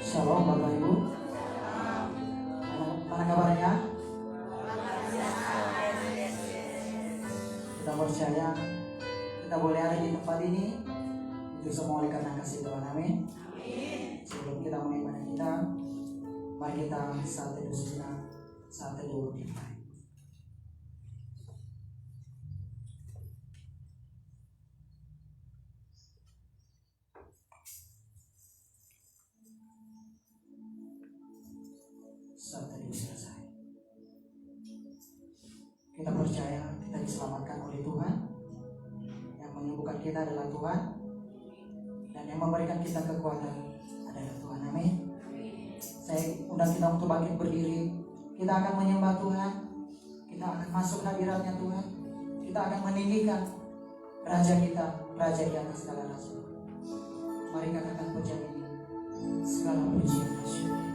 Shalom Bapak Ibu. Mana kabarnya? Kita percaya kita boleh ada di tempat ini itu semua oleh karena kasih Tuhan. Amin. Sebelum kita mulai ibadah kita, mari kita saat teduh sejenak, saat teduh dimulai. Saat teduh selesai, kita percaya kita diselamatkan oleh Tuhan. Yang menyembuhkan kita adalah Tuhan, dan yang memberikan kita kekuatan adalah Tuhan. Amin. Saya undang kita untuk bangkit berdiri. Kita akan menyembah Tuhan. Kita akan masuk hadiratnya Tuhan. Kita akan meninggikan Raja kita, Raja di atas segala raja. Mari katakan pujian ini, segala pujian dan syukur.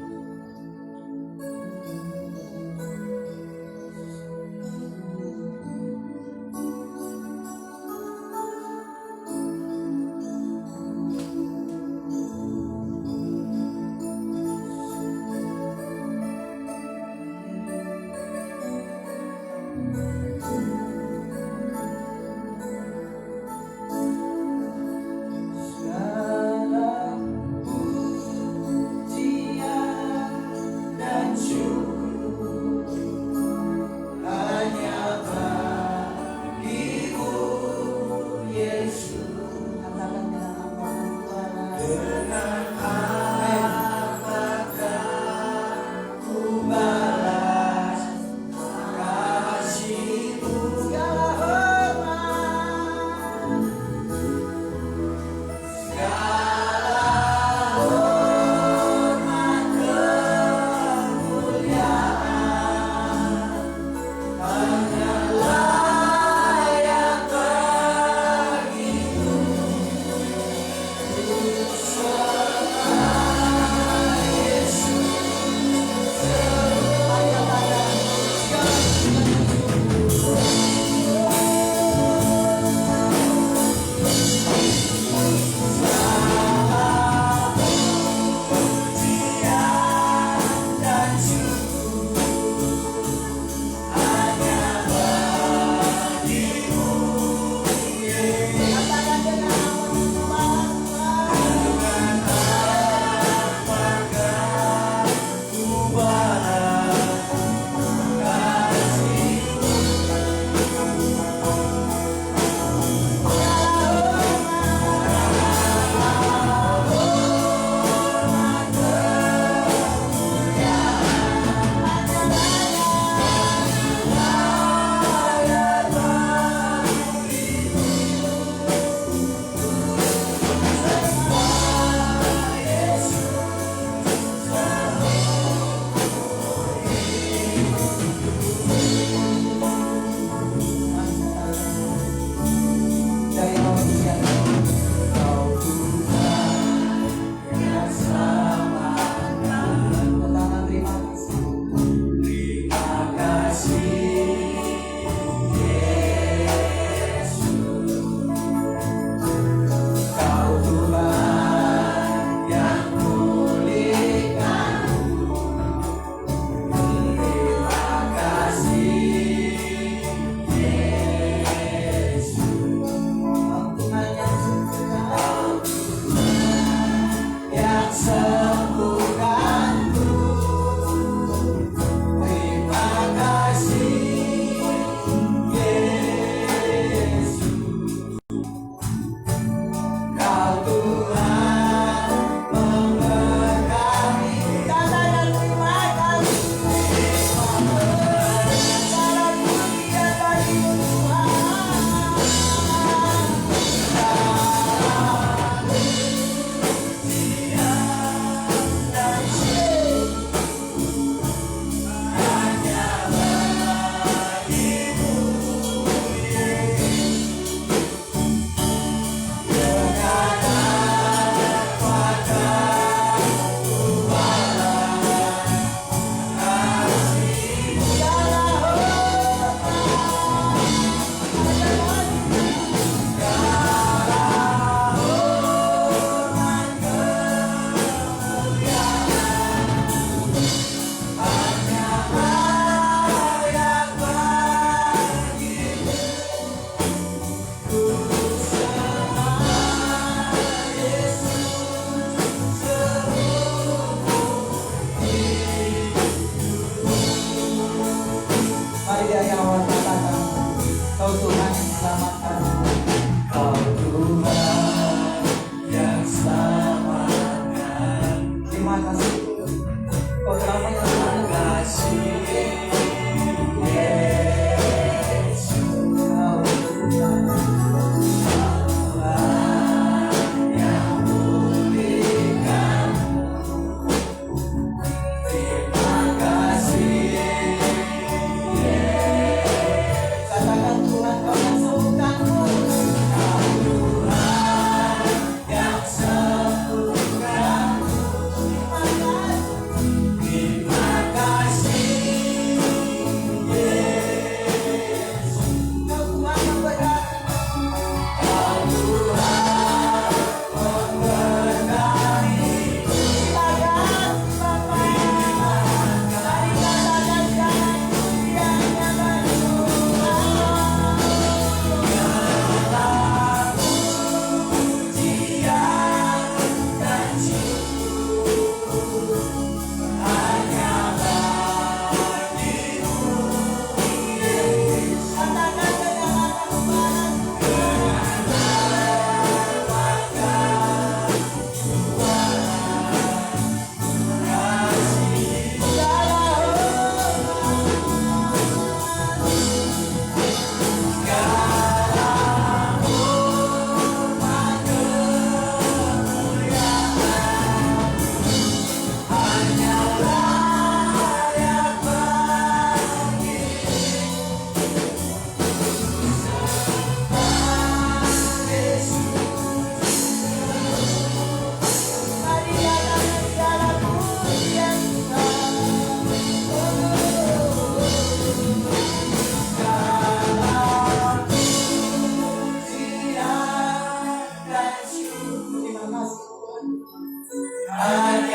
Mari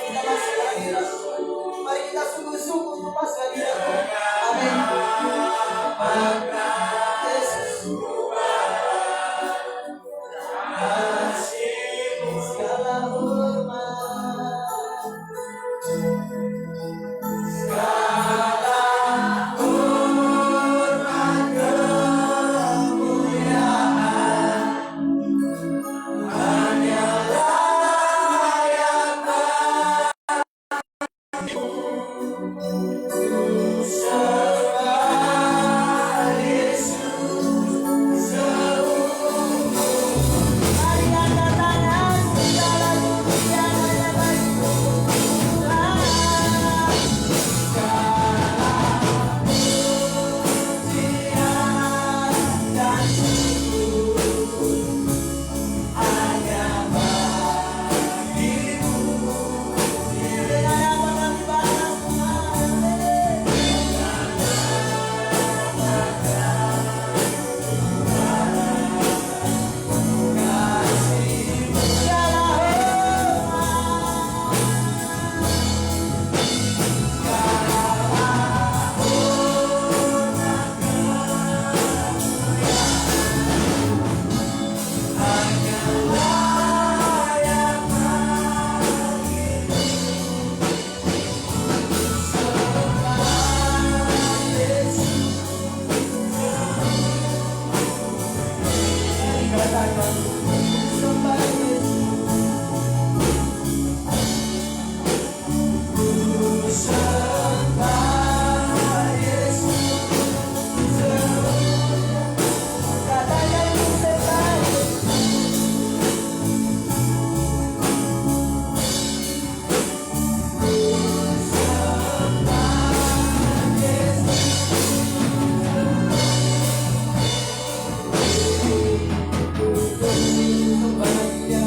kita masuk ke hadirat Tuhan. Mari kita sungguh-sungguh untuk masuk ke hadirat Tuhan. Amin. Yesus. Segala hormat, mari angkat tangan, segala pujian hanya bagi-Mu Tuhan. Bahagia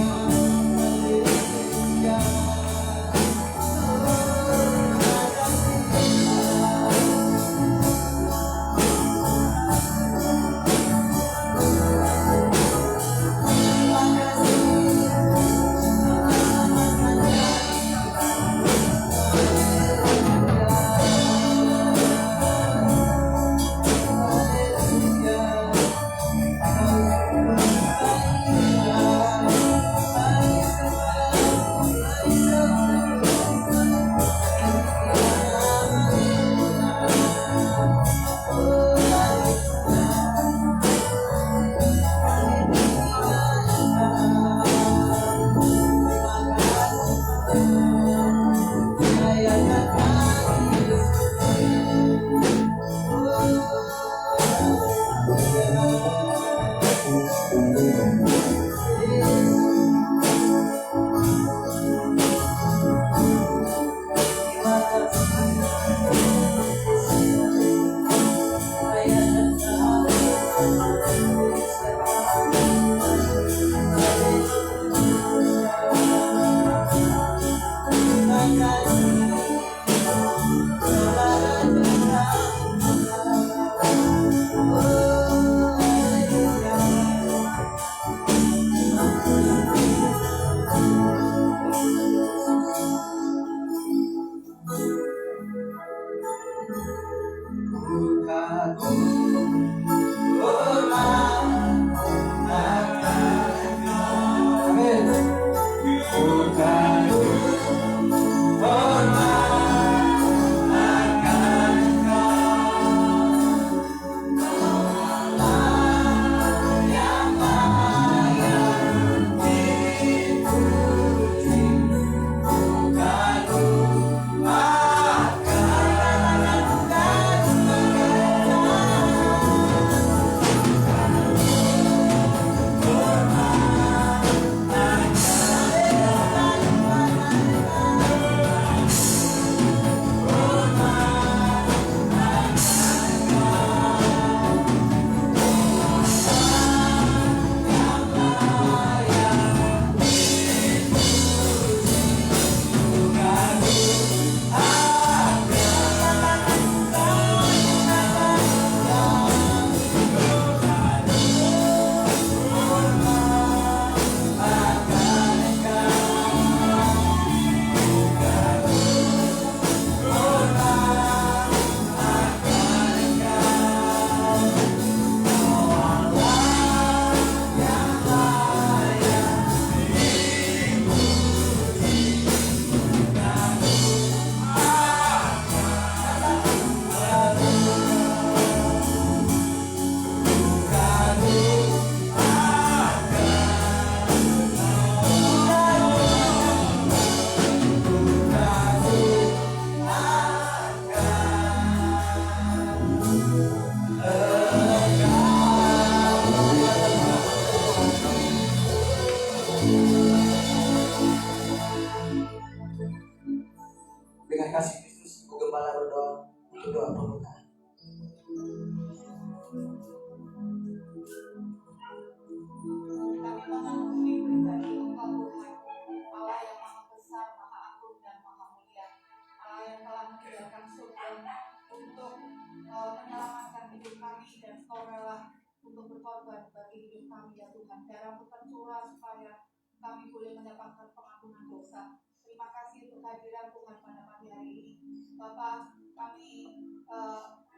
kami ya Tuhan. Darah-Mu tercurah supaya kami boleh mendapatkan pengampunan dosa. Terima kasih untuk kehadiran Tuhan pada pagi hari ini. Bapak, kami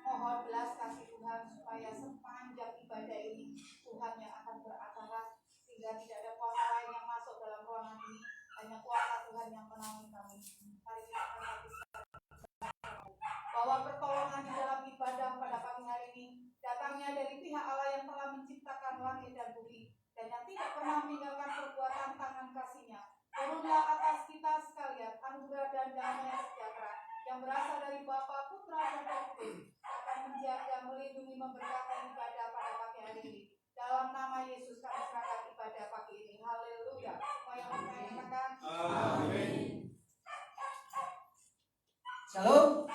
mohon belas kasih Tuhan supaya sepanjang ibadah ini Tuhan yang akan beracara, sehingga tidak ada kuasa lain yang masuk dalam ruangan ini, hanya kuasa Tuhan yang menaungi kami. Mari kita akan habiskan bahwa pertolongan di dalam ibadah pada pagi hari ini datangnya dari pihak Allah yang telah menciptakan langit dan bumi dan yang tidak pernah meninggalkan perbuatan tangan kasih-Nya. Turunlah atas kita sekalian anugerah dan damai sejahtera yang berasal dari Bapa, Putra, dan Roh Kudus akan menjaga, melindungi, memberkati ibadah pada pagi hari ini. Dalam nama Yesus kami serahkan ibadah pagi ini. Haleluya. Semua yang mengatakan Amin. Shalom.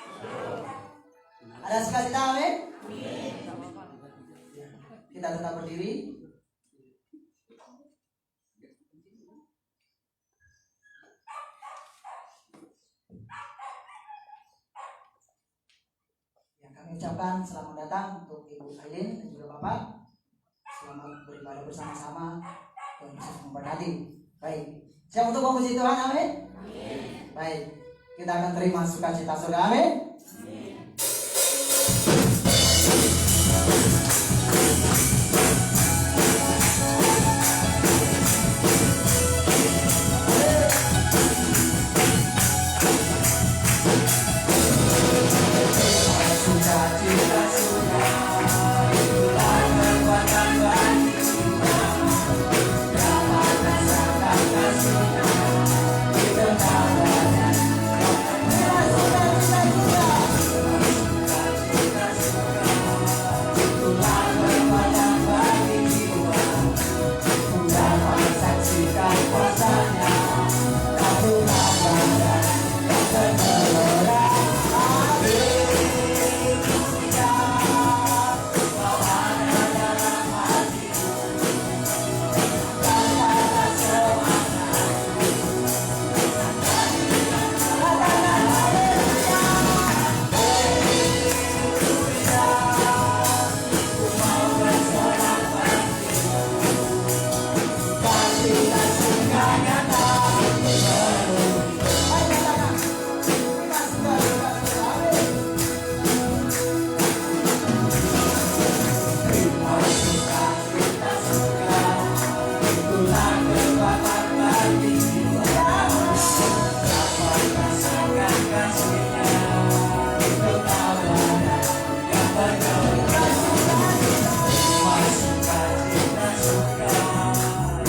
Ada sekali amin. Kita tetap berdiri. Yang kami ucapkan selamat datang untuk Ibu Aileen dan juga Bapak. Selamat beribadah bersama-sama. Tuhan Yesus memberkati. Baik. Siap untuk memuji Tuhan, amin. Baik. Kita akan terima sukacita saudara, amin.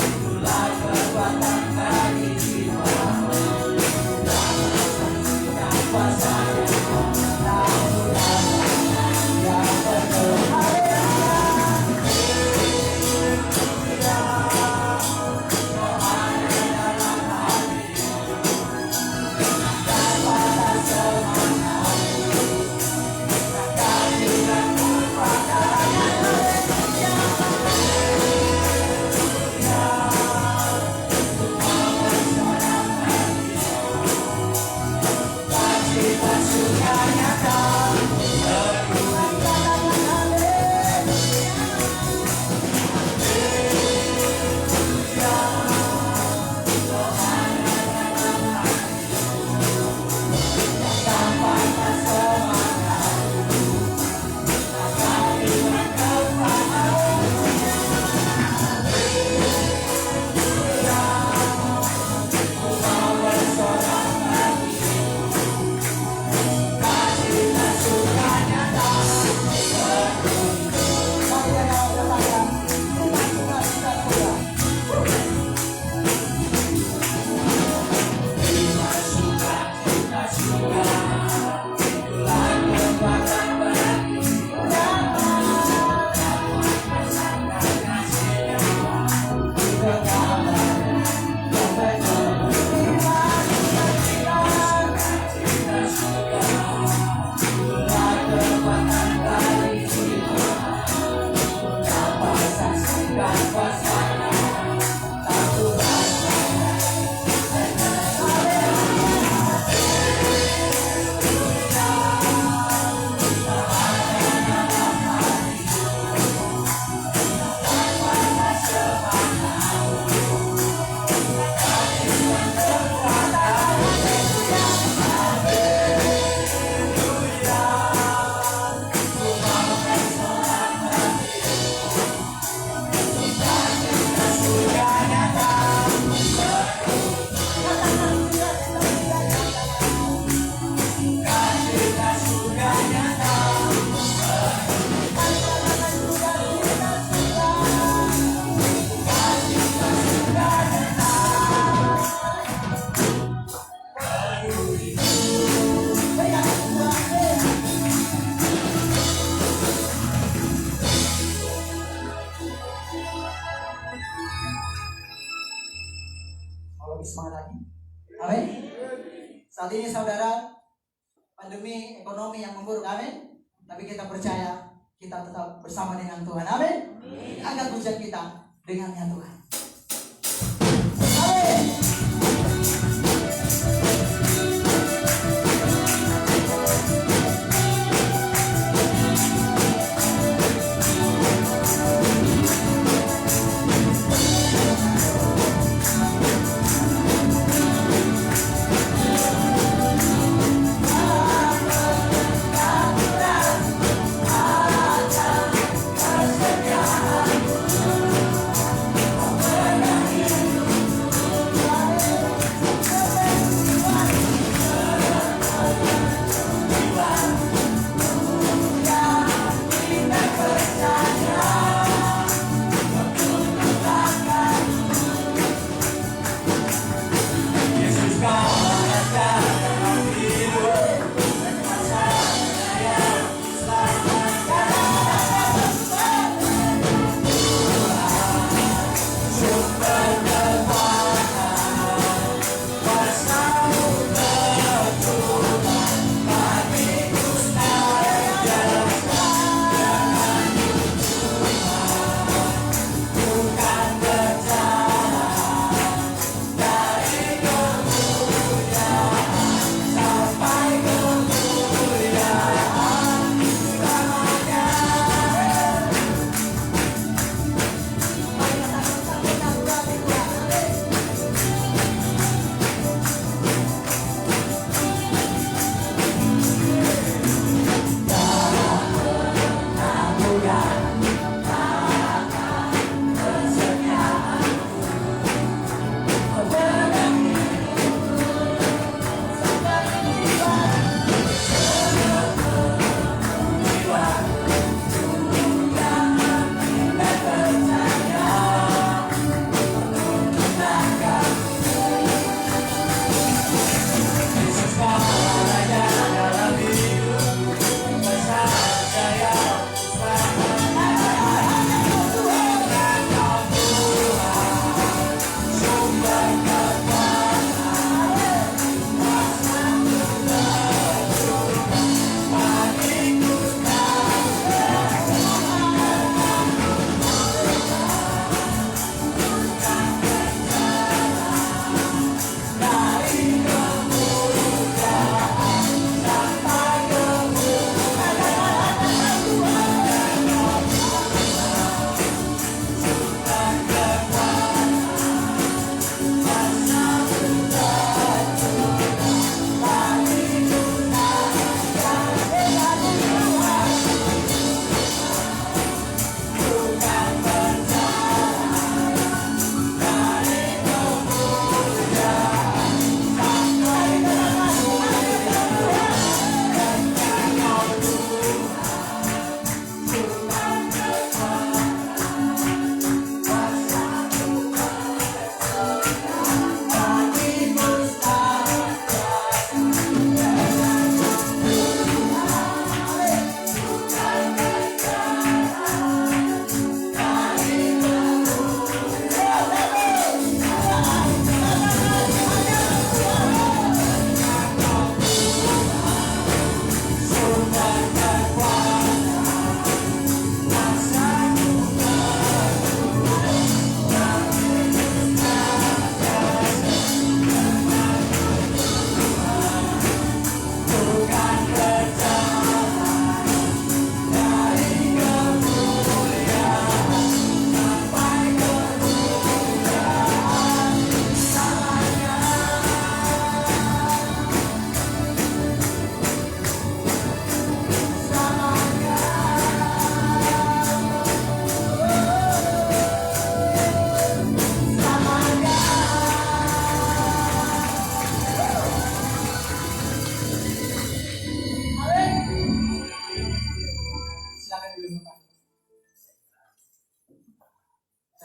Itulah kekuatan lebih semangat lagi. Amin. Saat ini saudara, pandemi ekonomi yang memburuk, amin. Tapi kita percaya kita tetap bersama dengan Tuhan, amin. Angkat pujian kita dengannya Tuhan. Amin.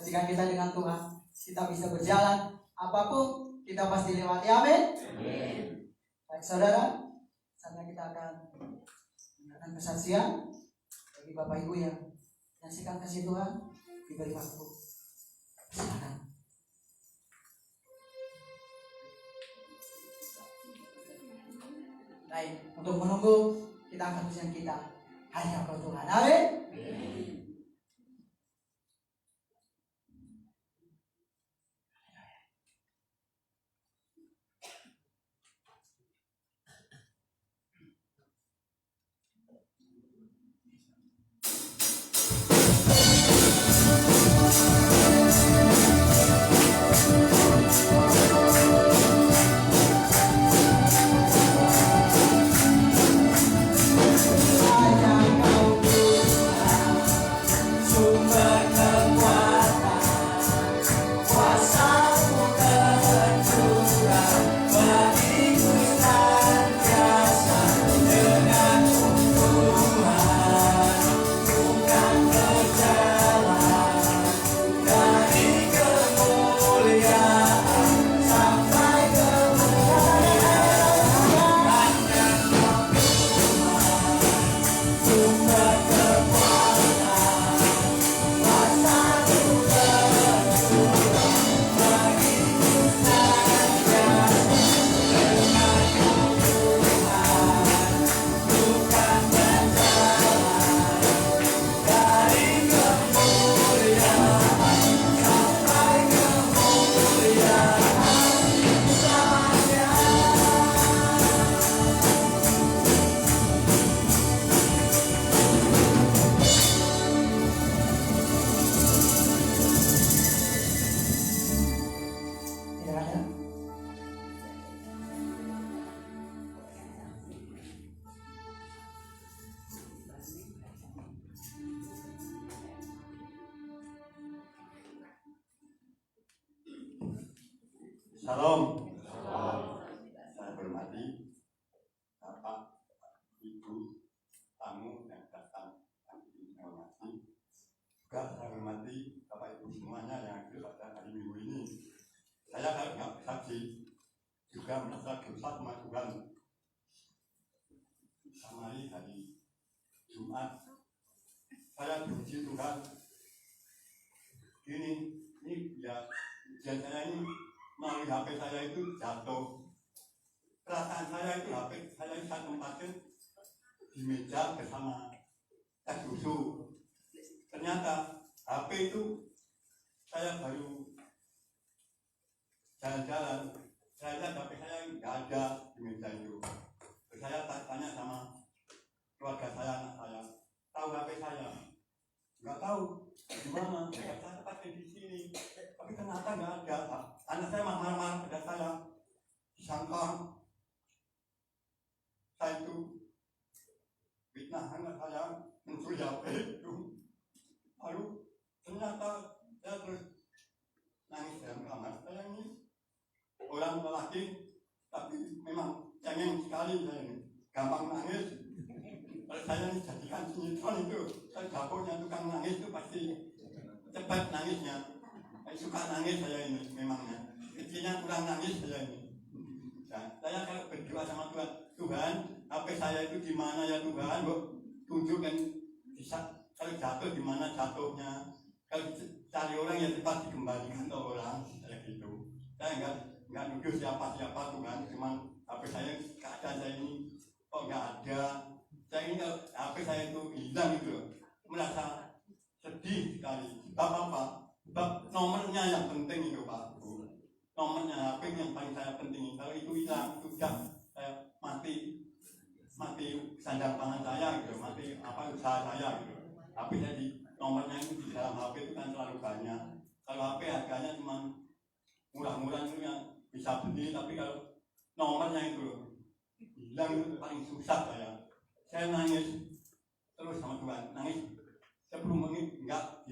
Ketika kita dengan Tuhan, kita bisa berjalan apapun kita pasti lewati. Amin. Baik saudara, saatnya kita akan mendengarkan kesaksian bagi Bapak Ibu yang menyaksikan kasih Tuhan, diberi waktu. Silakan. Untuk menunggu, kita angkat ujian kita. Hanya Kau Tuhan. Amin. Salam. Saya hormati Bapak, Ibu, tamu yang datang kami hormati. Juga saya hormati Bapak Ibu semuanya yang hadir pada hari Minggu ini. Saya kalau nggak bersaksi juga merasa dosa sama Tuhan. Samari hari Jumat saya diuji Tuhan. Ini ya ujian saya ini melalui HP saya itu jatuh. Perasaan saya itu HP saya saya tempatin di meja bersama es susu. Ternyata HP itu saya baru jalan-jalan, saya lihat HP saya nggak ada di meja itu. Terus saya tanya sama keluarga saya, anak saya, tahu HP saya? Nggak tahu di mana. Saya tempatin di sini, tapi ternyata nggak ada. Anak saya marah-marah pada saya, disangka saya itu fitnah anak saya mencuri HP itu. Lalu ternyata saya terus nangis dalam kamar. Saya ini orang lelaki, tapi memang cengeng sekali saya ini, gampang nangis. Kalau saya ini jadikan sinetron itu, saya dapurnya tukang nangis itu pasti cepat nangisnya. Saya suka nangis saya ini memangnya. Kecilnya kurang nangis saya ini. Nah, saya kalau berdoa sama Tuhan, Tuhan, HP saya itu di mana ya Tuhan? Tunjukkan bisa kalau jatuh di mana jatuhnya. Kalau cari orang yang cepat dikembalikan ke orang, kayak gitu. Saya enggak nuduh siapa Tuhan, cuman HP saya keadaan saya ini kok enggak ada. Saya ini kalau HP saya itu hilang gitu, merasa sedih sekali. Sebab apa? Sebab nomornya yang penting itu Pak. Nomornya HP yang paling saya penting. Kalau itu hilang, sudah saya mati sandang pangan saya gitu, mati apa usaha saya gitu. HP jadi nomornya itu di dalam HP itu kan terlalu banyak. Kalau HP harganya cuma murah-murah itu yang bisa beli, tapi kalau nomornya itu hilang itu paling susah saya. Saya nangis terus sama Tuhan, nangis sebelum ini enggak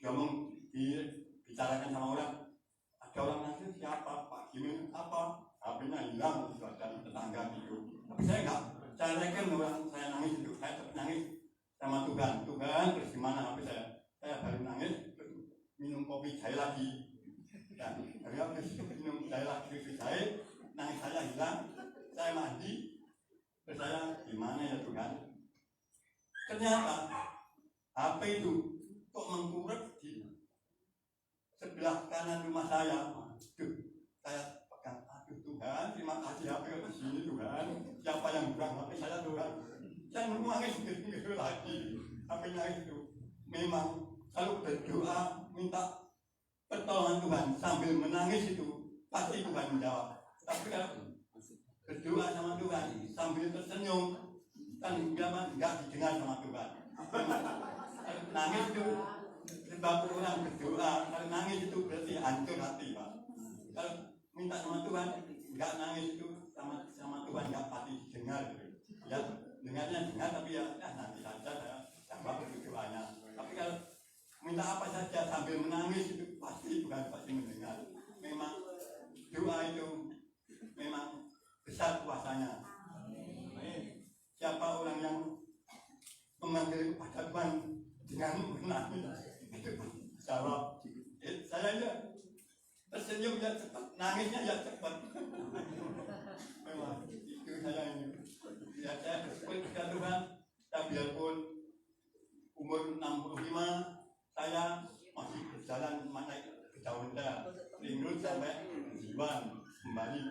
diomong dibicarakan sama orang. Ada orang nangis siapa Pak Jimin apa HP-nya hilang itu ada tetangga itu. Tapi saya enggak, saya yakin orang saya nangis itu, saya tetap nangis sama Tuhan. Tuhan terus gimana HP saya? Saya baru nangis terus minum kopi jahe lagi. Dan habis minum jahe lagi kopi jahe, nangis saya hilang. Saya mandi, terus saya gimana ya Tuhan? Ternyata HP itu kok mengkurep di sebelah kanan rumah saya. Aduh, saya pegang, aduh Tuhan, terima kasih HP di sini Tuhan. Siapa yang buang HP saya memang kalau berdoa minta pertolongan Tuhan sambil menangis itu pasti Tuhan menjawab. Tapi kalau berdoa sama Tuhan sambil tersenyum kan nggak didengar sama Tuhan. Kalau nangis itu sebab orang berdoa, kalau nangis itu berarti hancur hati, Pak. Kalau minta sama Tuhan nggak nangis itu sama Tuhan nggak pasti didengar gitu. Ya dengarnya dengar tapi ya nanti saja saya jawab doanya. Tapi kalau minta apa saja sambil menangis itu pasti Tuhan pasti mendengar. Memang doa itu memang besar kuasanya. Siapa orang yang memanggil kepada Tuhan dengan menangis itu jawab. Saya aja tersenyum ya cepat, nangisnya ya cepat. Memang itu saya ini. Ya saya bersyukur kepada Tuhan. Biarpun umur 65 saya masih berjalan naik ke jauh saya Ringrut sampai Jiwan kembali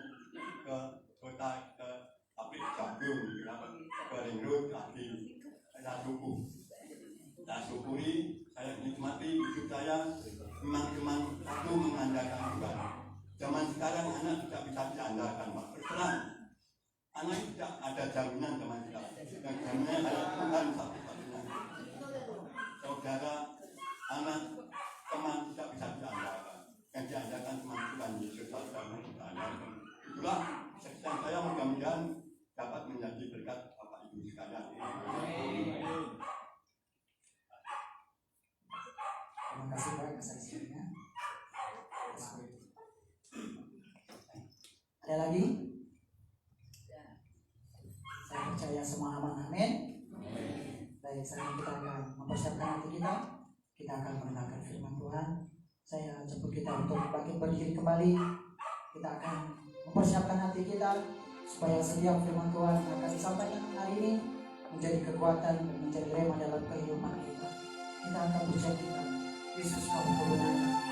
ke kota ke Aplik Jagung ke Ringrut lagi saya syukuri saya nikmati hidup saya memang satu mengandalkan Tuhan. Zaman sekarang anak tidak bisa diandalkan, Pak. Terserah anak tidak ada jaminan zaman sekarang. Dan jaminannya adalah Tuhan satu-satunya. Saudara, anak, teman tidak bisa diandalkan. Yang diandalkan cuma Tuhan Yesus saudara diandalkan. Itulah kesaksian saya, mudah-mudahan dapat menjadi berkat Bapak Ibu sekalian. Terima kasih Pak kesaksiannya. Ada lagi? Saya percaya semua aman, amin. Baik, sekarang kita akan mempersiapkan hati kita. Kita akan mendengarkan firman Tuhan. Saya jemput kita untuk bangkit berdiri kembali. Kita akan mempersiapkan hati kita supaya setiap firman Tuhan yang akan disampaikan hari ini menjadi kekuatan dan menjadi rema dalam kehidupan kita. Kita akan berjanjikan Yesus kamu kebenaran.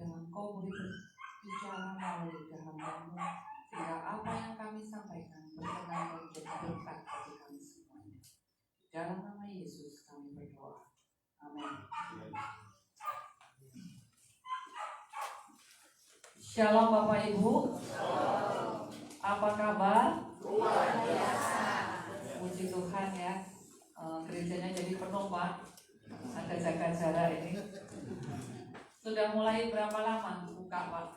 dan Engkau boleh berbicara melalui hamba-Mu, sehingga apa yang kami sampaikan berkenan menjadi berkat bagi kami semuanya. Dalam nama Yesus kami berdoa. Amin. Shalom Bapak Ibu. Apa kabar? Luar biasa. Puji Tuhan ya. Gerejanya jadi penuh Pak. Ada jaga jarak ini. Sudah mulai berapa lama buka Pak?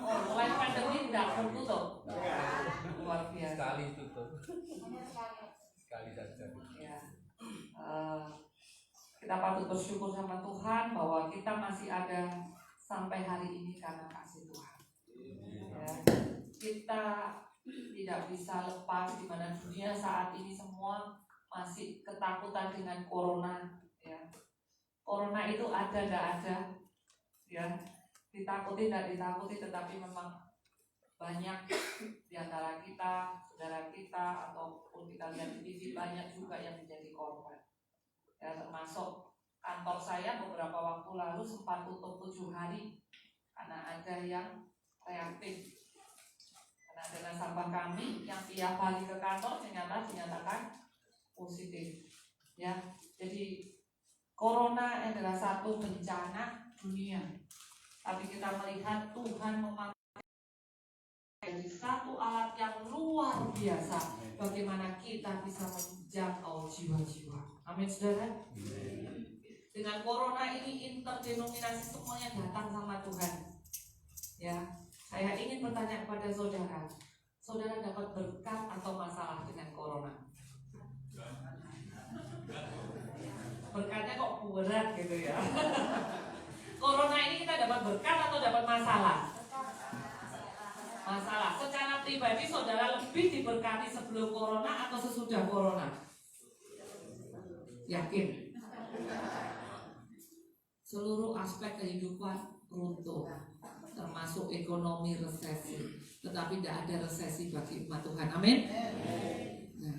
Oh, mulai pandemi tidak tertutup. Luar biasa. Sekali tutup. Sekali saja. Ya. Kita patut bersyukur sama Tuhan bahwa kita masih ada sampai hari ini karena kasih Tuhan. Ya. Kita tidak bisa lepas di mana dunia saat ini semua masih ketakutan dengan corona. Ya. Corona itu ada tidak ada, ya ditakuti tidak ditakuti, tetapi memang banyak di antara kita, saudara kita, ataupun kita lihat di TV banyak juga yang menjadi korban. Ya, termasuk kantor saya beberapa waktu lalu sempat tutup 7 hari karena ada yang reaktif. Karena ada nasabah kami yang tiap hari ke kantor ternyata dinyatakan positif. Ya, jadi corona adalah satu bencana dunia. Tapi kita melihat Tuhan memakai jadi satu alat yang luar biasa bagaimana kita bisa menjangkau jiwa-jiwa. Amin saudara. Dengan corona ini interdenominasi semuanya datang sama Tuhan. Ya, saya ingin bertanya kepada saudara, saudara dapat berkat atau masalah dengan corona? Berkatnya kok berat gitu ya. Corona ini kita dapat berkat atau dapat masalah? Masalah. Secara pribadi saudara lebih diberkati sebelum corona atau sesudah corona? Yakin? Seluruh aspek kehidupan runtuh, termasuk ekonomi resesi. Tetapi tidak ada resesi bagi umat Tuhan. Amin. Nah,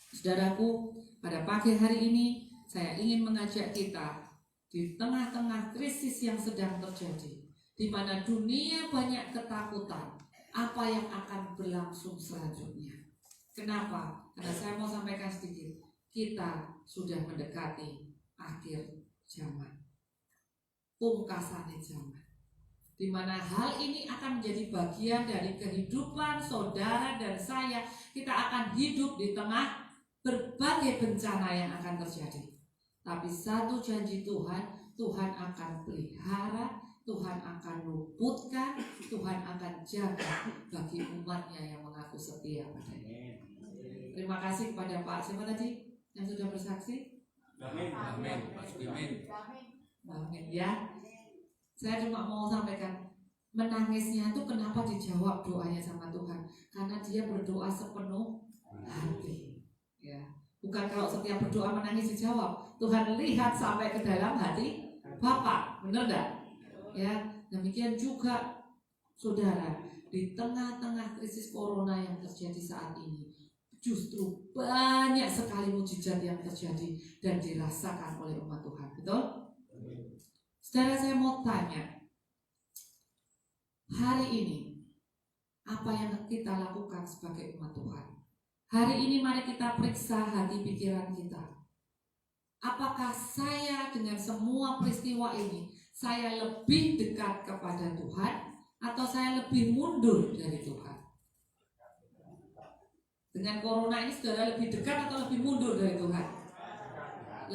saudaraku, pada pagi hari ini saya ingin mengajak kita di tengah-tengah krisis yang sedang terjadi, di mana dunia banyak ketakutan apa yang akan berlangsung selanjutnya. Kenapa? Karena saya mau sampaikan sedikit, kita sudah mendekati akhir zaman, pungkasannya zaman, di mana hal ini akan menjadi bagian dari kehidupan saudara dan saya. Kita akan hidup di tengah berbagai bencana yang akan terjadi. Tapi satu janji Tuhan, Tuhan akan pelihara, Tuhan akan luputkan, Tuhan akan jaga bagi umatnya yang mengaku setia padanya. Terima kasih kepada Pak siapa tadi yang sudah bersaksi. Amin. Amin. Amin. Amin ya. Saya cuma mau sampaikan, menangisnya itu kenapa dijawab doanya sama Tuhan? Karena dia berdoa sepenuh hati. Ya. Bukan kalau setiap berdoa menangis dijawab. Tuhan lihat sampai ke dalam hati Bapak, benar enggak? Ya, demikian juga saudara, di tengah-tengah krisis corona yang terjadi saat ini, justru banyak sekali mujizat yang terjadi dan dirasakan oleh umat Tuhan. Betul? Saudara, saya mau tanya, hari ini apa yang kita lakukan sebagai umat Tuhan? Hari ini mari kita periksa hati pikiran kita. Apakah saya dengan semua peristiwa ini, saya lebih dekat kepada Tuhan atau saya lebih mundur dari Tuhan? Dengan corona ini saudara lebih dekat atau lebih mundur dari Tuhan?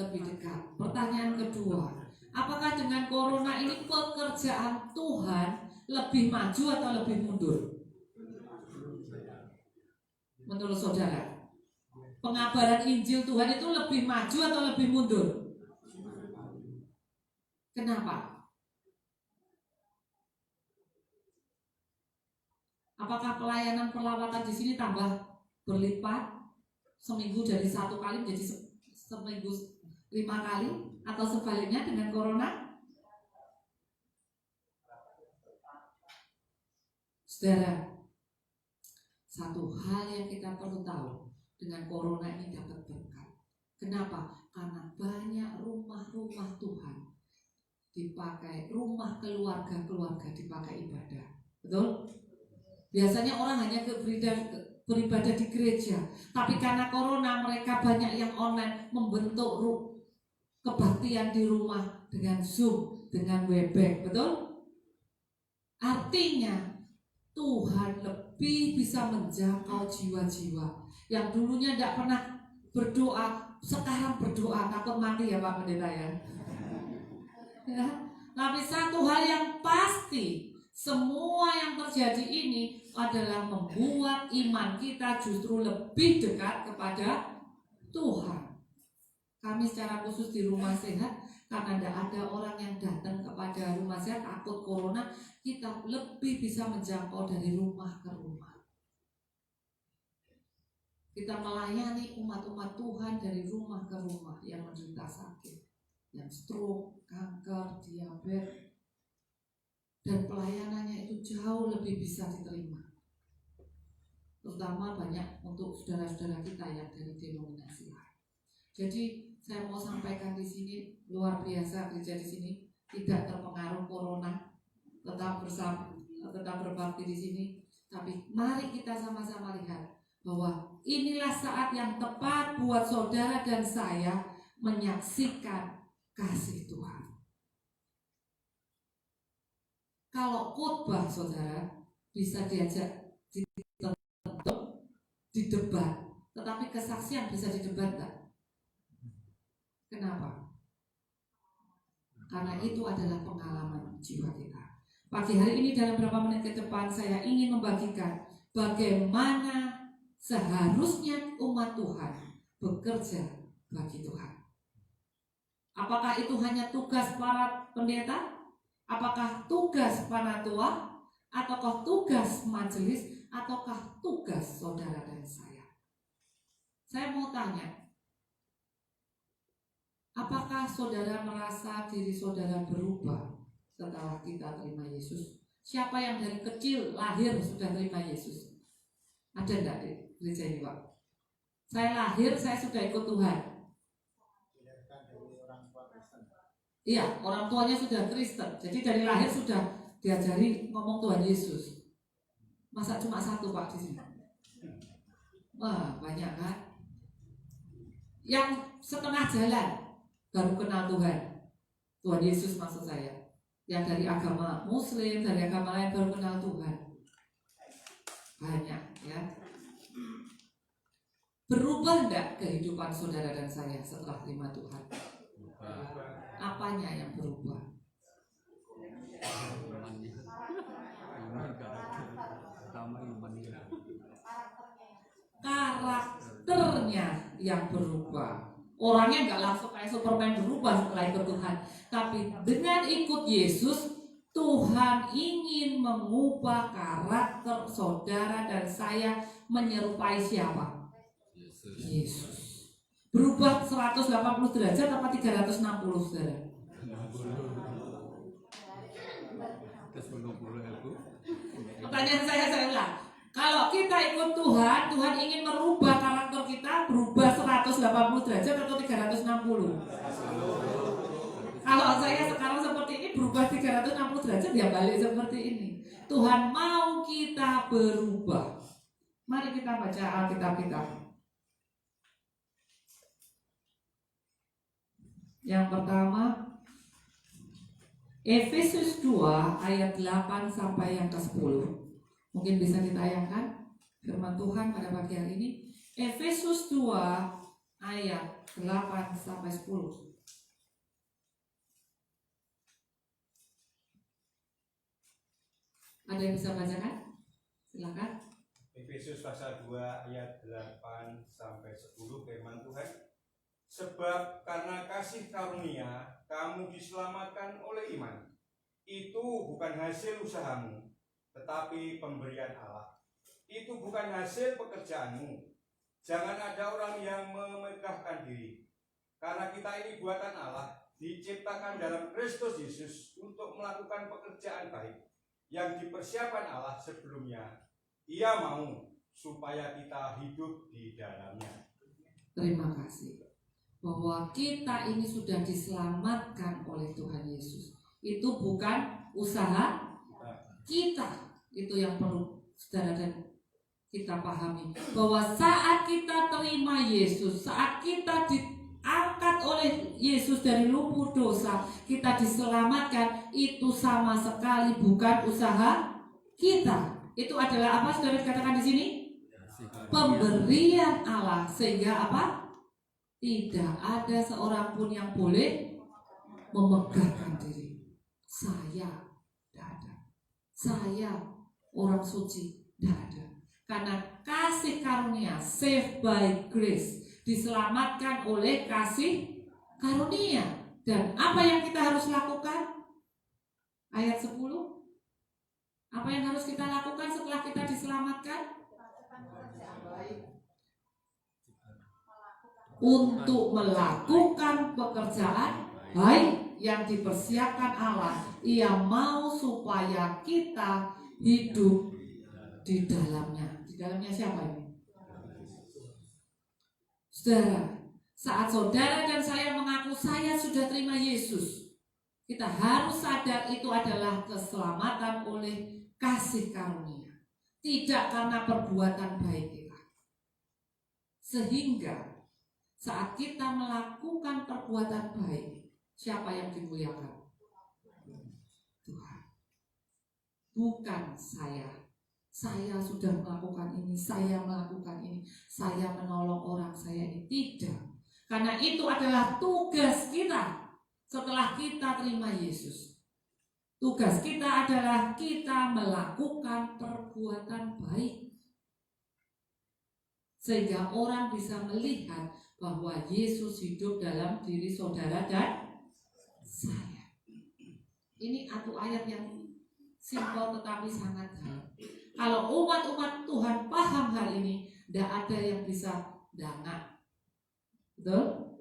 Lebih dekat. Pertanyaan kedua, apakah dengan corona ini pekerjaan Tuhan lebih maju atau lebih mundur? Menurut saudara, pengabaran Injil Tuhan itu lebih maju atau lebih mundur? Kenapa? Apakah pelayanan perlawatan di sini tambah berlipat? Seminggu dari 1 kali menjadi seminggu 5 kali? Atau sebaliknya dengan corona? Saudara, satu hal yang kita perlu tahu, dengan corona ini dapat berkat. Kenapa? Karena banyak rumah-rumah Tuhan dipakai, rumah keluarga dipakai ibadah. Betul? Biasanya orang hanya beribadah di gereja, tapi karena corona mereka banyak yang online, membentuk kebaktian di rumah dengan Zoom, dengan Webex. Betul? Artinya Tuhan lebih bisa menjangkau jiwa-jiwa yang dulunya tidak pernah berdoa, sekarang berdoa. Takut mati ya Pak Pendeta ya. Ya, tapi satu hal yang pasti, semua yang terjadi ini adalah membuat iman kita justru lebih dekat kepada Tuhan. Kami secara khusus di rumah sehat, karena tidak ada orang yang datang kepada rumah sehat takut corona, kita lebih bisa menjangkau dari rumah ke rumah. Kita melayani umat-umat Tuhan dari rumah ke rumah yang menderita sakit, yang stroke, kanker, diabetes, dan pelayanannya itu jauh lebih bisa diterima. Terutama banyak untuk saudara-saudara kita yang dari denominasi lain. Jadi saya mau sampaikan di sini, luar biasa gereja di sini tidak terpengaruh corona, tetap berbakti di sini. Tapi mari kita sama-sama lihat bahwa inilah saat yang tepat buat saudara dan saya menyaksikan kasih Tuhan. Kalau khotbah saudara bisa diajak di debat, tetapi kesaksian bisa didebat enggak? Kenapa? Karena itu adalah pengalaman jiwa kita. Pagi hari ini dalam beberapa menit ke depan saya ingin membagikan bagaimana seharusnya umat Tuhan bekerja bagi Tuhan. Apakah itu hanya tugas para pendeta? Apakah tugas panatua? Ataukah tugas majelis? Ataukah tugas saudara dan saya? Saya mau tanya, apakah saudara merasa diri saudara berubah setelah kita terima Yesus? Siapa yang dari kecil lahir sudah terima Yesus? Ada enggak di gereja ini Pak? Saya lahir, saya sudah ikut Tuhan. Iya, orang tuanya sudah Kristen. Jadi dari lahir sudah diajari ngomong Tuhan Yesus. Masa cuma satu Pak di sini? Wah, banyak kan? Yang setengah jalan baru kenal Tuhan. Tuhan Yesus maksud saya. Yang dari agama Muslim, dari agama lain baru kenal Tuhan. Banyak ya. Berubah enggak kehidupan saudara dan saya setelah terima Tuhan? Apanya yang berubah? Karakternya yang berubah. Orangnya nggak langsung kayak Superman berubah setelah ikut Tuhan, tapi dengan ikut Yesus, Tuhan ingin mengubah karakter saudara dan saya menyerupai siapa? Yesus. Berubah 180 derajat apa 360 saudara? Pertanyaan saya ulang. Kalau kita ikut Tuhan, Tuhan ingin merubah karakter kita berubah 180 derajat atau 360? Kalau saya sekarang seperti ini berubah 360 derajat ya balik seperti ini. Tuhan mau kita berubah. Mari kita baca Alkitab kita. Yang pertama Efesus 2 ayat 8 sampai yang ke-10. Mungkin bisa ditayangkan firman Tuhan pada pagi hari ini. Efesus 2 ayat 8 sampai 10. Ada yang bisa bacakan? Silakan. Efesus pasal 2 ayat 8 sampai 10 firman Tuhan. Sebab karena kasih karunia kamu diselamatkan oleh iman. Itu bukan hasil usahamu, tetapi pemberian Allah. Itu bukan hasil pekerjaanmu. Jangan ada orang yang memegahkan diri. Karena kita ini buatan Allah, diciptakan dalam Kristus Yesus untuk melakukan pekerjaan baik yang dipersiapkan Allah sebelumnya. Ia mau supaya kita hidup di dalamnya. Terima kasih. Bahwa kita ini sudah diselamatkan oleh Tuhan Yesus. Itu bukan usaha kita. Itu yang perlu saudara dan kita pahami, bahwa saat kita terima Yesus, saat kita diangkat oleh Yesus dari lumpur dosa, kita diselamatkan, itu sama sekali bukan usaha kita. Itu adalah apa saudara katakan di sini? Pemberian Allah. Sehingga apa? Tidak ada seorang pun yang boleh memegahkan diri. Saya tidak ada. Saya orang suci tidak ada. Karena kasih karunia, saved by grace, diselamatkan oleh kasih karunia. Dan apa yang kita harus lakukan? Ayat 10. Apa yang harus kita lakukan setelah kita diselamatkan? Untuk melakukan pekerjaan baik yang dipersiapkan Allah. Ia mau supaya kita hidup di dalamnya. Di dalamnya siapa ini? Saudara, saat saudara dan saya mengaku saya sudah terima Yesus, kita harus sadar itu adalah keselamatan oleh kasih karunia, tidak karena perbuatan baik kita. Sehingga saat kita melakukan perbuatan baik, siapa yang dimuliakan? Tuhan, bukan saya. Saya sudah melakukan ini, saya melakukan ini, saya menolong orang, saya ini. Tidak. Karena itu adalah tugas kita setelah kita terima Yesus. Tugas kita adalah kita melakukan perbuatan baik. Sehingga orang bisa melihat bahwa Yesus hidup dalam diri saudara dan saya. Ini satu ayat yang simpel tetapi sangat dalam. Kalau umat-umat Tuhan paham hal ini, tidak ada yang bisa dangak. Betul?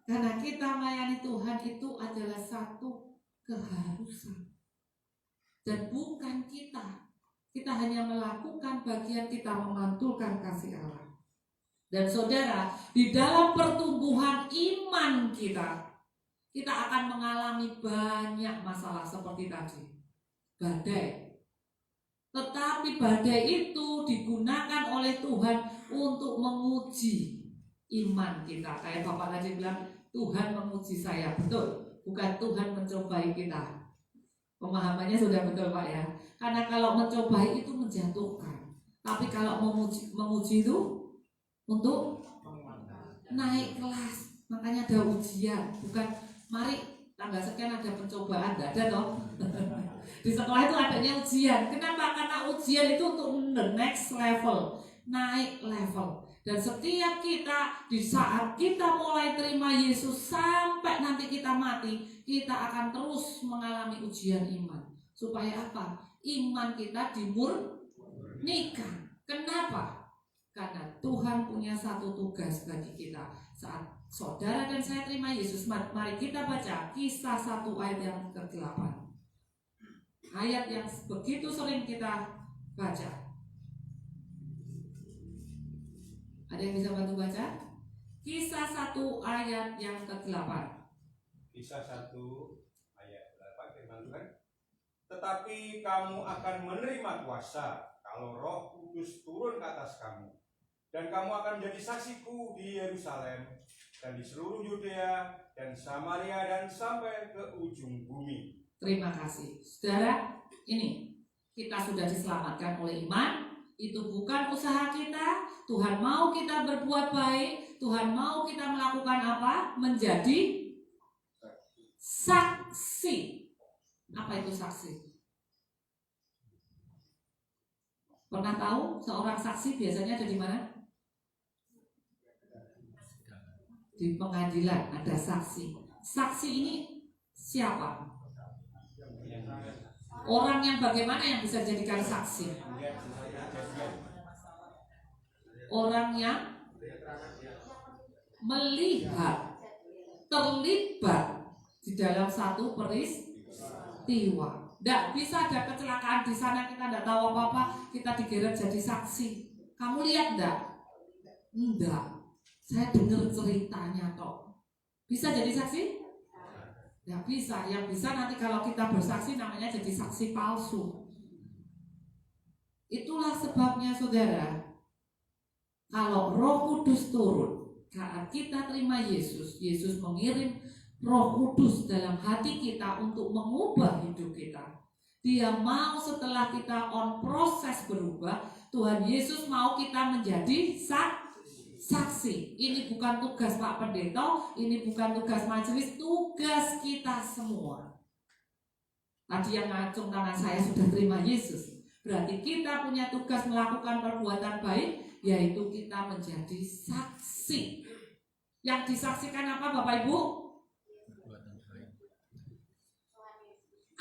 Karena kita melayani Tuhan itu adalah satu keharusan. Dan bukan kita. Kita hanya melakukan bagian kita memantulkan kasih Allah. Dan saudara, di dalam pertumbuhan iman kita akan mengalami banyak masalah seperti tadi. Badai. Tetapi badai itu digunakan oleh Tuhan untuk menguji iman kita. Kayak Bapak tadi bilang, Tuhan menguji saya. Betul, bukan Tuhan mencobai kita. Pemahamannya sudah betul Pak ya. Karena kalau mencobai itu menjatuhkan. Tapi kalau menguji itu untuk naik kelas. Makanya ada ujian. Bukan mari tanggal sekian ada pencobaan. Tidak ada toh. Di sekolah itu adanya ujian. Kenapa? Karena ujian itu untuk the next level, naik level. Dan setiap kita di saat kita mulai terima Yesus sampai nanti kita mati, kita akan terus mengalami ujian iman. Supaya apa? Iman kita dimurnikan. Kenapa? Karena Tuhan punya satu tugas bagi kita. Saat saudara dan saya terima Yesus, mari kita baca Kisah 1 ayat yang ke-8. Ayat yang begitu sering kita baca. Ada yang bisa bantu baca? Kisah 1 ayat yang ke-8. Kisah 1 ayat 8 firman Tuhan. Tetapi kamu akan menerima kuasa kalau Roh Kudus turun ke atas kamu. Dan kamu akan menjadi saksiku di Yerusalem dan di seluruh Yudea dan Samaria dan sampai ke ujung bumi. Terima kasih. Saudara, ini kita sudah diselamatkan oleh iman. Itu bukan usaha kita. Tuhan mau kita berbuat baik. Tuhan mau kita melakukan apa? Menjadi saksi. Apa itu saksi? Pernah tahu seorang saksi biasanya ada di mana? Di pengadilan ada saksi. Saksi ini siapa? Orang yang bagaimana yang bisa jadikan saksi? Orang yang melihat, terlibat di dalam satu peristiwa. Tidak bisa ada kecelakaan di sana kita tidak tahu apa-apa, kita digeret jadi saksi. Kamu lihat enggak? Enggak. Saya dengar ceritanya toh. Bisa jadi saksi? Nggak bisa. Yang bisa nanti kalau kita bersaksi namanya jadi saksi palsu. Itulah sebabnya saudara, kalau Roh Kudus turun, saat kita terima Yesus, Yesus mengirim Roh Kudus dalam hati kita untuk mengubah hidup kita. Dia mau setelah kita on proses berubah, Tuhan Yesus mau kita menjadi saksi. Ini bukan tugas Pak Pendeta, ini bukan tugas majelis, tugas kita semua. Tadi yang ngacung tangan saya sudah terima Yesus. Berarti kita punya tugas melakukan perbuatan baik, yaitu kita menjadi saksi. Yang disaksikan apa Bapak Ibu?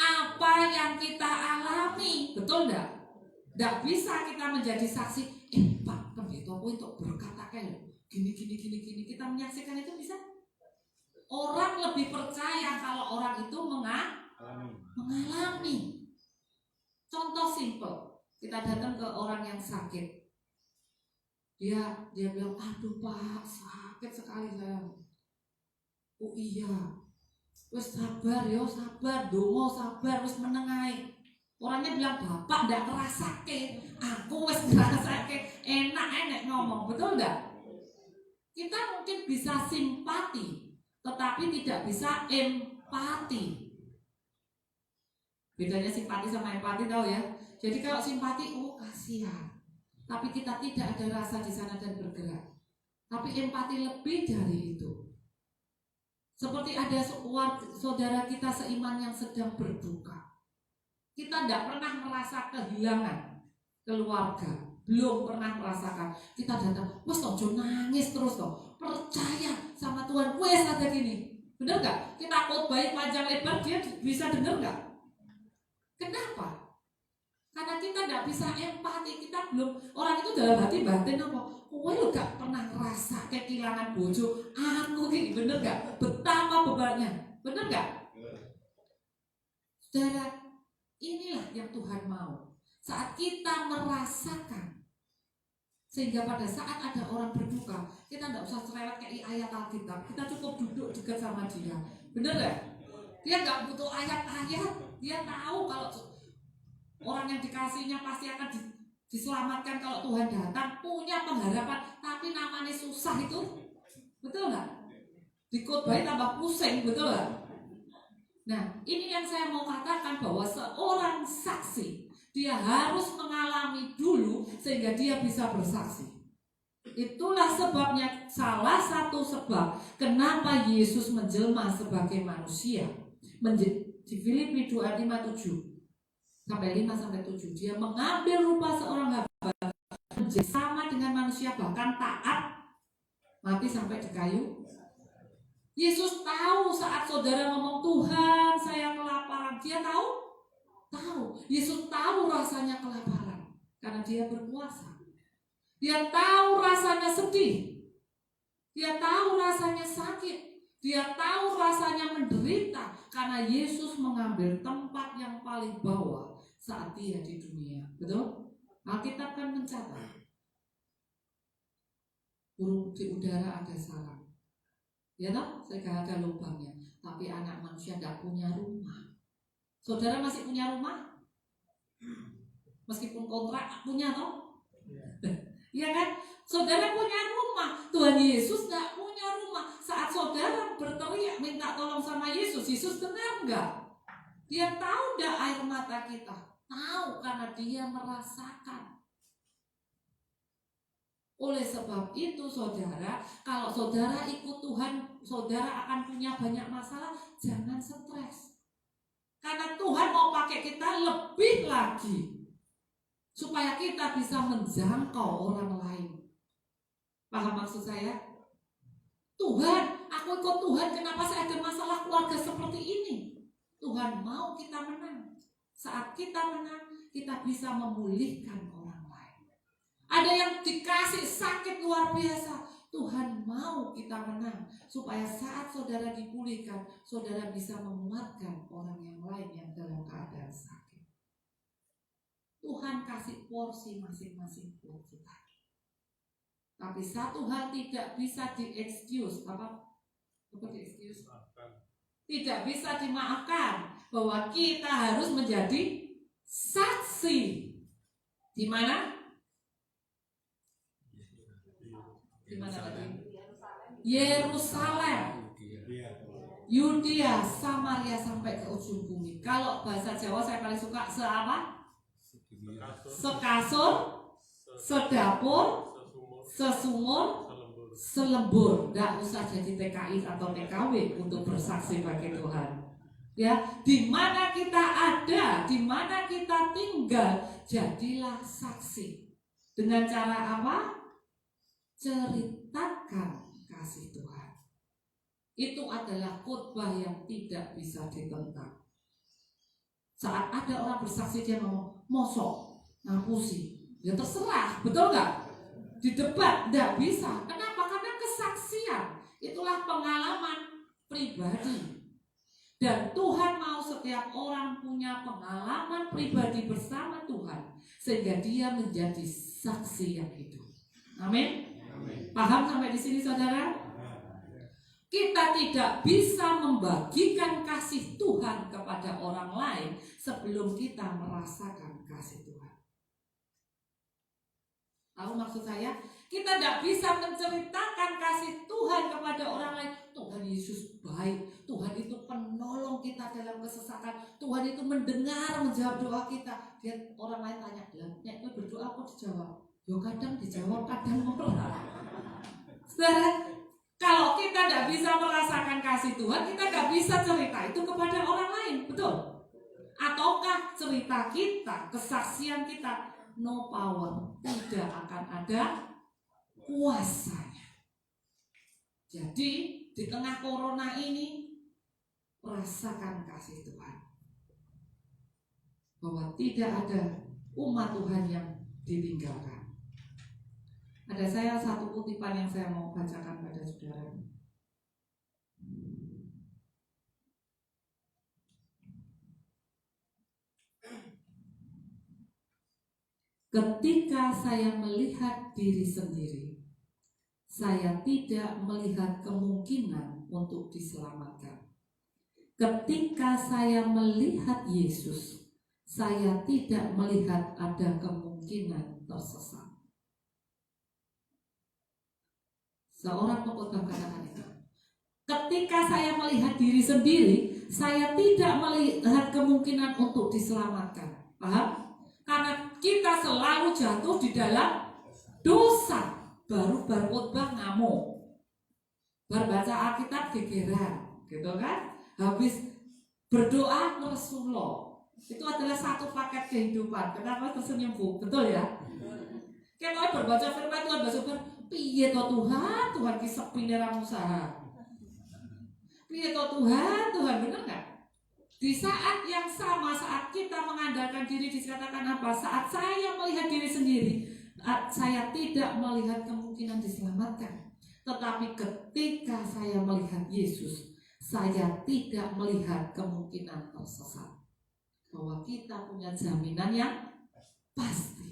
Apa yang kita alami, betul enggak? Enggak bisa kita menjadi saksi. Pak Pendeta itu berkata kayak gini. Kita menyaksikan itu bisa. Orang lebih percaya kalau orang itu mengalami. Contoh simple, kita datang ke orang yang sakit. Dia bilang, aduh Pak, sakit sekali saya. Oh iya, wes sabar yo, sabar, dongo sabar, wes menengai. Orangnya bilang, Bapak ndak ngerasake, aku wes ngerasake, enak ngomong, betul ndak? Kita mungkin bisa simpati, tetapi tidak bisa empati. Bedanya simpati sama empati tahu ya. Jadi kalau simpati, oh kasihan, tapi kita tidak ada rasa di sana dan bergerak. Tapi empati lebih dari itu. Seperti ada saudara kita seiman yang sedang berduka. Kita tidak pernah merasa kehilangan keluarga, belum pernah merasakan. Kita datang, wes tojo nangis terus toh, percaya sama Tuhan, wes ada gini, bener nggak? Kita khotbah panjang lebar, dia bisa denger nggak? Kenapa? Karena kita tidak bisa empati, kita belum, orang itu dalam hati batin apa? Kowe lu gak pernah ngerasa kehilangan bojo, aku gini, bener gak? Betapa bebannya, bener gak? Saudara, inilah yang Tuhan mau. Saat kita merasakan, sehingga pada saat ada orang berduka, kita tidak usah cerewet kayak ayat Alkitab, kita cukup duduk dekat sama dia, bener gak? Dia gak butuh ayat-ayat, dia tahu kalau orang yang dikasihnya pasti akan diselamatkan kalau Tuhan datang, punya pengharapan, tapi namanya susah itu, betul nggak? Dikhotbahin tambah pusing, betul nggak? Nah, ini yang saya mau katakan bahwa seorang saksi dia harus mengalami dulu sehingga dia bisa bersaksi. Itulah sebabnya, salah satu sebab kenapa Yesus menjelma sebagai manusia. Di Filipi 2:5-7 sampai 5-7, dia mengambil rupa seorang hamba, sama dengan manusia, bahkan taat, mati sampai di kayu. Yesus tahu saat saudara ngomong, Tuhan saya kelaparan, dia tahu. Yesus tahu rasanya kelaparan karena dia berpuasa. Dia tahu rasanya sedih, dia tahu rasanya sakit, dia tahu rasanya menderita, karena Yesus mengambil tempat yang paling bawah saat dia di dunia. Betul? Alkitab kan mencatat, burung di udara ada sarang, ya toh, segala ada lubangnya, tapi anak manusia tidak punya rumah. Saudara masih punya rumah? Meskipun kontrak punya toh? Iya kan? Saudara punya rumah, Tuhan Yesus tidak punya rumah. Saat saudara berteriak minta tolong sama Yesus, Yesus dengar enggak? Dia tahu enggak air mata kita? Tahu, karena dia merasakan. Oleh sebab itu saudara, kalau saudara ikut Tuhan, saudara akan punya banyak masalah, jangan stres. Karena Tuhan mau pakai kita lebih lagi, supaya kita bisa menjangkau orang lain. Paham maksud saya? Tuhan, aku ikut Tuhan, kenapa saya ada masalah keluarga seperti ini? Tuhan mau kita menang. Saat kita menang, kita bisa memulihkan orang lain. Ada yang dikasih sakit luar biasa, Tuhan mau kita menang, supaya saat saudara dipulihkan, saudara bisa menguatkan orang yang lain yang dalam keadaan sakit. Tuhan kasih porsi masing-masing buat kita. Tapi satu hal tidak bisa di-excuse. Apa di-excuse? tidak bisa dimaafkan, bahwa kita harus menjadi saksi. Di mana? Di mana tadi? Yerusalem, Yudea, Samaria sampai ke ujung bumi. Kalau bahasa Jawa saya paling suka seapa? Sekasur, sedapur, sesumur, selembur. Nggak usah jadi TKI atau TKW untuk bersaksi bagi Tuhan. Ya, di mana kita ada, di mana kita tinggal, jadilah saksi. Dengan cara apa? Ceritakan kasih Tuhan. Itu adalah khotbah yang tidak bisa ditentang. Saat ada orang bersaksi dia ngomong, mosok, ngapusi, ya terserah, betul nggak? Di debat nggak bisa. Kenapa? Karena kesaksian itulah pengalaman pribadi. Dan Tuhan mau setiap orang punya pengalaman pribadi bersama Tuhan, sehingga dia menjadi saksi yang hidup. Amin. Paham sampai di sini, saudara? Kita tidak bisa membagikan kasih Tuhan kepada orang lain sebelum kita merasakan kasih Tuhan. Tahu maksud saya? Kita tidak bisa menceritakan kasih Tuhan kepada orang lain. Tuhan Yesus baik, Tuhan itu penolong kita dalam kesesakan, Tuhan itu mendengar, menjawab doa kita. Dia orang lain tanya, nek kowe berdoa kok dijawab? Yo kadang dijawab, kadang ora. Saudara, kalau kita tidak bisa merasakan kasih Tuhan, kita tidak bisa cerita itu kepada orang lain, betul? Ataukah cerita kita, kesaksian kita, no power, tidak akan ada kuasanya. Jadi di tengah corona ini, rasakan kasih Tuhan, bahwa tidak ada umat Tuhan yang ditinggalkan. Ada saya satu kutipan yang saya mau bacakan pada saudara. Ketika saya melihat diri sendiri, saya tidak melihat kemungkinan untuk diselamatkan. Ketika saya melihat Yesus, saya tidak melihat ada kemungkinan tersesat. Seorang pengkhotbah katakan itu. Ketika saya melihat diri sendiri, saya tidak melihat kemungkinan untuk diselamatkan. Paham? Karena kita selalu jatuh di dalam dosa. Baru berkhotbah ngamuk, berbaca Alkitab gegeran, gitu kan? Habis berdoa ngeresulo. Itu adalah satu paket kehidupan. Kenapa tersenyum, Bu? Betul ya? Kita berbaca firman Tuhan, baca piye to Tuhan, Tuhan ki sepine ra usaha. Piye to Tuhan, bener nggak? Di saat yang sama, saat kita mengandalkan diri, dikatakan apa? Saat saya melihat diri sendiri, saya tidak melihat kemungkinan diselamatkan. Tetapi ketika saya melihat Yesus, saya tidak melihat kemungkinan tersesat. Bahwa kita punya jaminan yang pasti.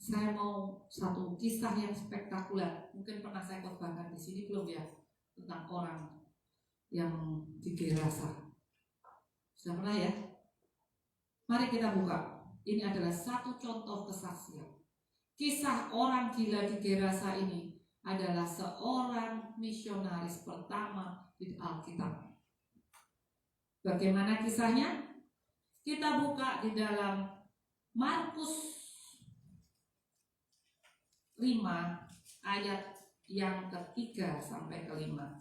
Saya mau satu kisah yang spektakuler. Mungkin pernah saya khotbahkan di sini belum ya, tentang orang yang di Gerasa. Sudah pernah ya? Mari kita buka. Ini adalah satu contoh kesaksian. Kisah orang gila di Gerasa ini adalah seorang misionaris pertama di Alkitab. Bagaimana kisahnya? Kita buka di dalam Markus 5 ayat yang ketiga sampai kelima.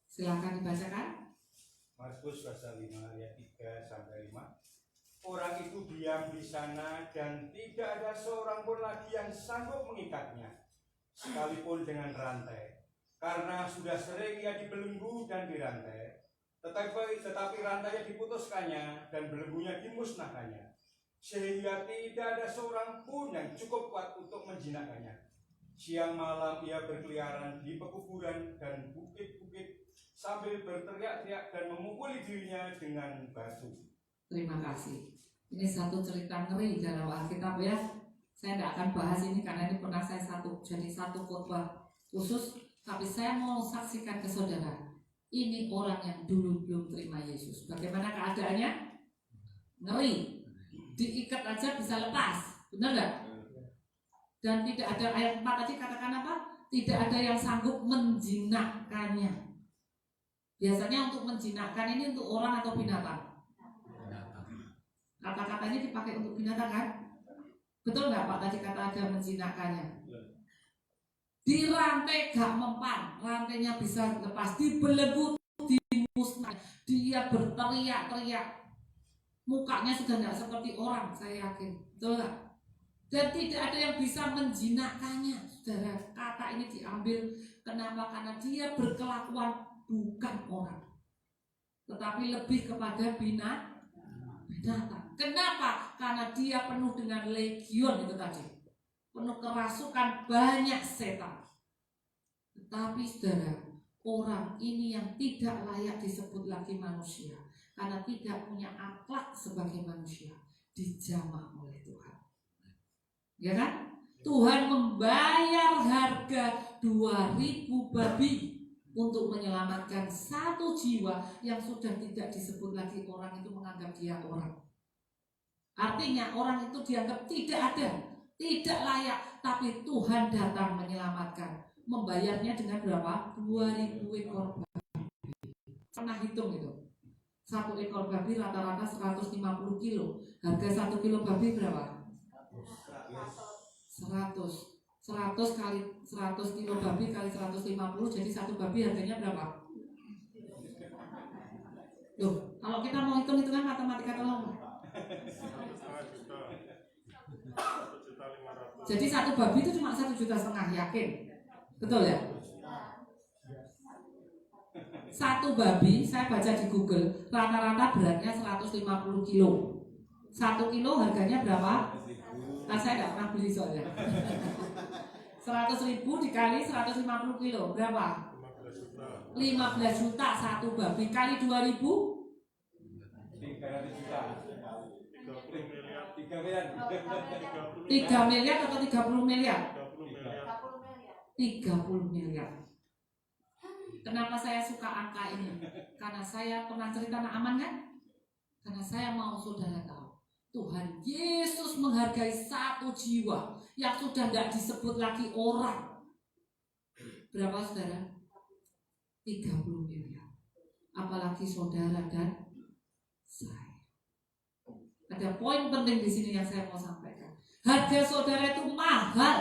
Silakan dibacakan. Markus pasal 5 ayat 3 sampai 5. Orang itu diam di sana dan tidak ada seorang pun lagi yang sanggup mengikatnya, sekalipun dengan rantai, karena sudah sering ia dibelenggu dan dirantai. Tetapi rantainya diputuskannya dan belenggunya dimusnahkannya, sehingga tidak ada seorang pun yang cukup kuat untuk menjinakkannya. Siang malam ia berkeliaran di pekuburan dan bukit-bukit sambil berteriak-teriak dan memukuli dirinya dengan batu. Terima kasih. Ini satu cerita ngeri dalam Alkitab ya. Saya tidak akan bahas ini karena ini pernah saya jadi satu khotbah khusus. Tapi saya mau saksikan ke saudara. Ini orang yang dulu belum terima Yesus. Bagaimana keadaannya? Ngeri. Diikat aja bisa lepas. Benar nggak? Dan tidak ada, ayat 4 tadi katakan apa? Tidak ada yang sanggup menjinakkannya. Biasanya untuk menjinakkan ini untuk orang atau binatang? Kata-kata ini dipakai untuk binatang kan? Betul nggak Pak tadi kata ada menjinakkannya? Dirantai gak mempan, rantainya bisa lepas, dibelenggu, dimusnah, dia berteriak-teriak, mukanya sudah nggak seperti orang, saya yakin, betul nggak? Dan tidak ada yang bisa menjinakkannya, saudara. Kata ini diambil, kenapa? Karena dia berkelakuan bukan orang, tetapi lebih kepada binatang. Kenapa? Karena dia penuh dengan legion itu tadi, penuh kerasukan, banyak setan. Tetapi saudara, orang ini yang tidak layak disebut lagi manusia, karena tidak punya akhlak sebagai manusia, dijamah oleh Tuhan. Ya kan? Tuhan membayar harga 2.000 babi untuk menyelamatkan satu jiwa yang sudah tidak disebut lagi orang, itu menganggap dia orang. Artinya orang itu dianggap tidak ada, tidak layak, tapi Tuhan datang menyelamatkan. Membayarnya dengan berapa? 2.000 ekor babi. Pernah hitung itu? Satu ekor babi rata-rata 150 kilo. Harga 1 kilo babi berapa? 100 kali 100 kilo babi kali 150, jadi satu babi harganya berapa? Loh, kalau kita mau hitung-hitungan matematika tolong. Jadi satu babi itu cuma 1,5 juta, yakin? Betul ya? Satu babi, saya baca di Google, rata-rata beratnya 150 kilo. 1 kilo harganya berapa? Nah, saya tidak pernah beli soalnya. 100.000 dikali 150 kilo berapa? 15 juta satu babi, kali 2.000 300 juta. 3 miliar atau 30 miliar? 30 miliar. Kenapa saya suka angka ini? Karena saya pernah cerita Naaman kan? Karena saya mau saudara tahu, Tuhan Yesus menghargai satu jiwa yang sudah tidak disebut lagi orang. Berapa saudara? 30 miliar. Apalagi saudara dan saya. Ada poin penting di sini yang saya mau sampaikan. Harga saudara itu mahal.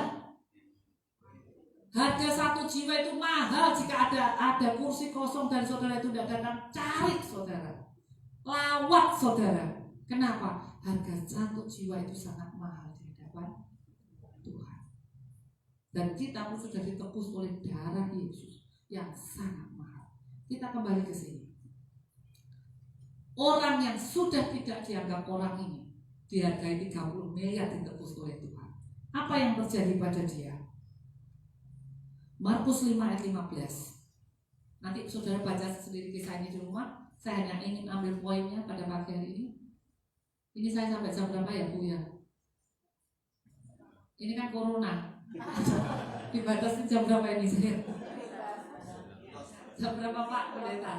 Harga satu jiwa itu mahal. Jika ada kursi kosong dan saudara itu tidak datang, cari saudara, lawat saudara. Kenapa? Harga satu jiwa itu sangat mahal di hadapan Tuhan. Dan kita pun sudah ditebus oleh darah Yesus yang sangat mahal. Kita kembali ke sini. Orang yang sudah tidak dianggap orang ini dihargai 30 miliar ditebus oleh Tuhan. Apa yang terjadi pada dia? Markus 5 ayat 15. Nanti saudara baca sendiri kisah ini di rumah. Saya hanya ingin ambil poinnya pada pagi hari ini. Ini saya sampai jam berapa ya Bu ya? Ini kan corona. Dibatasi jam berapa ini saya? Jam berapa Pak Pendeta?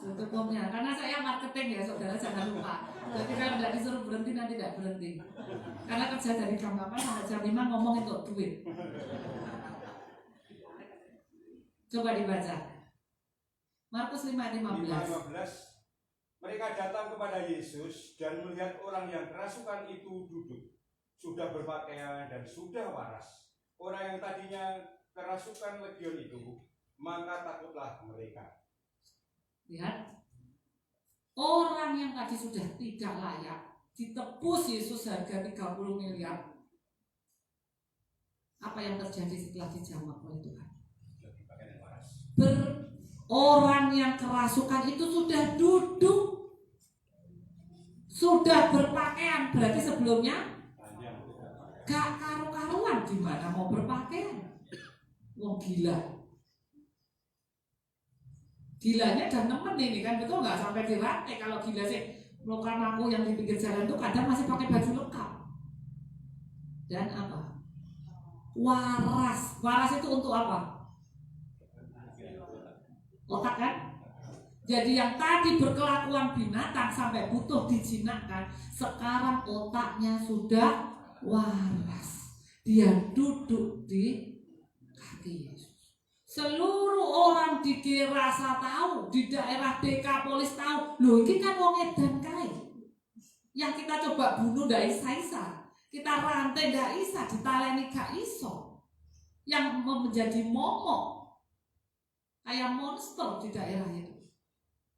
Tutupnya, karena saya marketing ya saudara, jangan lupa. Jadi kalau tidak disuruh berhenti nanti tidak berhenti. Karena kerja dari jam 8 sampai jam 5 ngomong untuk duit. Coba dibaca. Markus 5 ayat 15. Mereka datang kepada Yesus dan melihat orang yang kerasukan itu duduk, sudah berpakaian dan sudah waras. Orang yang tadinya kerasukan legion itu, maka takutlah mereka. Lihat, orang yang tadi sudah tidak layak ditebus Yesus harga 30 miliar. Apa yang terjadi setelah dijamah oleh Tuhan? Orang yang kerasukan itu sudah duduk, sudah berpakaian, berarti sebelumnya gak karu-karuan, di mana mau berpakaian? Wong gila. Gilanya dan nemen ini kan, betul nggak? Sampai dirantai. Kalau gila sih, lokan aku yang di pinggir jalan tuh kadang masih pakai baju lengkap. Dan apa? Waras. Waras itu untuk apa? Otak kan? Jadi yang tadi berkelakuan binatang sampai butuh dijinakkan, sekarang otaknya sudah waras. Dia duduk di kaki Yesus. Seluruh orang di Gerasa tahu, di daerah Dekapolis tahu, loh ini kan wong edan kae. Yang kita coba bunuh ndak isa-isa, kita rantai ndak isa, ditaleni gak iso. Yang menjadi momok kayak monster di daerah itu.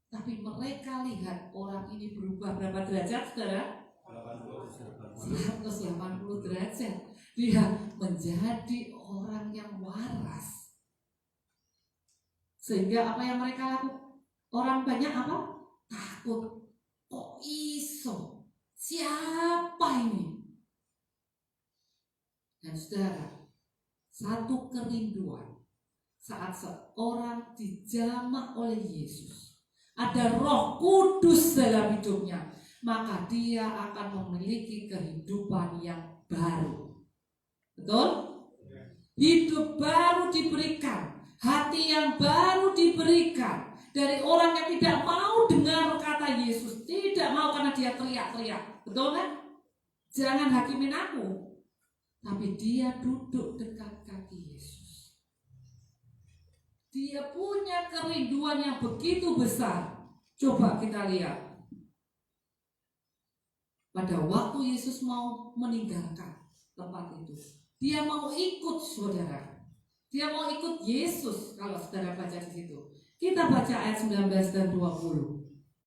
Tapi mereka lihat orang ini berubah berapa derajat, saudara? 180 derajat. Dia menjadi orang yang waras. Sehingga apa yang mereka lakukan? Orang banyak apa? Takut. Kok iso? Siapa ini? Dan saudara, satu kerinduan saat seorang dijamah oleh Yesus, ada Roh Kudus dalam hidupnya, maka dia akan memiliki kehidupan yang baru. Betul? Hidup baru diberikan, hati yang baru diberikan. Dari orang yang tidak mau dengar kata Yesus, tidak mau karena dia teriak-teriak. Betul kan? Jangan hakimin aku. Tapi dia duduk dekat kaki Yesus. Dia punya kerinduan yang begitu besar. Coba kita lihat. Pada waktu Yesus mau meninggalkan tempat itu, dia mau ikut saudara. Dia mau ikut Yesus. Kalau saudara baca di situ, kita baca ayat 19 dan 20.